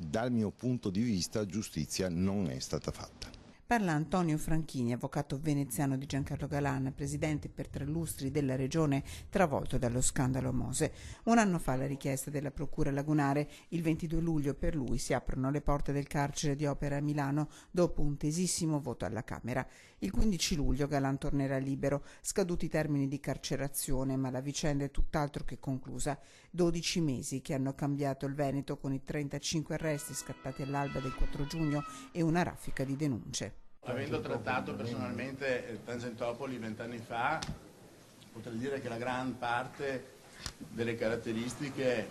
dal mio punto di vista giustizia non è stata fatta. Parla Antonio Franchini, avvocato veneziano di Giancarlo Galan, presidente per 3 lustri della regione travolto dallo scandalo Mose. Un anno fa la richiesta della procura lagunare, il 22 luglio per lui si aprono le porte del carcere di Opera a Milano dopo un tesissimo voto alla Camera. Il 15 luglio Galan tornerà libero, scaduti i termini di carcerazione, ma la vicenda è tutt'altro che conclusa. 12 mesi che hanno cambiato il Veneto con i 35 arresti scattati all'alba del 4 giugno e una raffica di denunce. Avendo trattato personalmente Tangentopoli 20 anni fa, potrei dire che la gran parte delle caratteristiche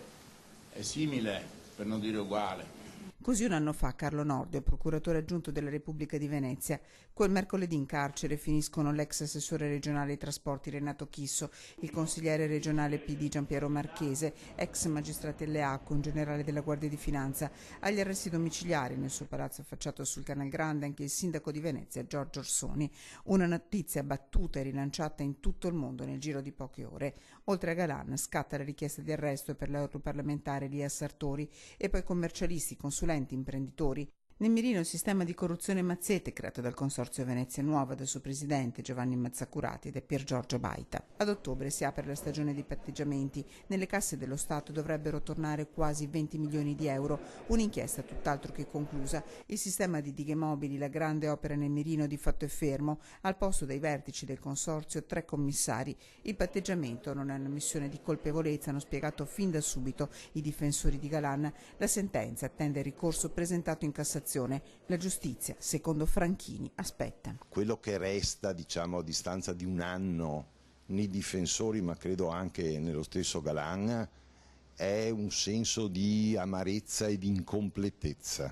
è simile, per non dire uguale. Così un anno fa Carlo Nordio, procuratore aggiunto della Repubblica di Venezia. Quel mercoledì in carcere finiscono l'ex assessore regionale ai trasporti Renato Chisso, il consigliere regionale PD Giampiero Marchese, ex magistrati LEACO, un generale della Guardia di Finanza. Agli arresti domiciliari nel suo palazzo affacciato sul Canal Grande anche il sindaco di Venezia Giorgio Orsoni. Una notizia battuta e rilanciata in tutto il mondo nel giro di poche ore. Oltre a Galan scatta la richiesta di arresto per l'europarlamentare Lia Sartori e poi commercialisti, consulenti, imprenditori. Nel mirino il sistema di corruzione Mazzete creato dal Consorzio Venezia Nuova dal suo presidente Giovanni Mazzacurati e da Pier Giorgio Baita. Ad ottobre si apre la stagione di patteggiamenti. Nelle casse dello Stato dovrebbero tornare quasi 20 milioni di euro. Un'inchiesta tutt'altro che conclusa. Il sistema di dighe mobili, la grande opera nel mirino, di fatto è fermo. Al posto dei vertici del Consorzio 3 commissari. Il patteggiamento non è una missione di colpevolezza, hanno spiegato fin da subito i difensori di Galan. La sentenza attende il ricorso presentato in Cassazione. La giustizia, secondo Franchini, aspetta. Quello che resta, a distanza di un anno nei difensori, ma credo anche nello stesso Galan, è un senso di amarezza e di incompletezza.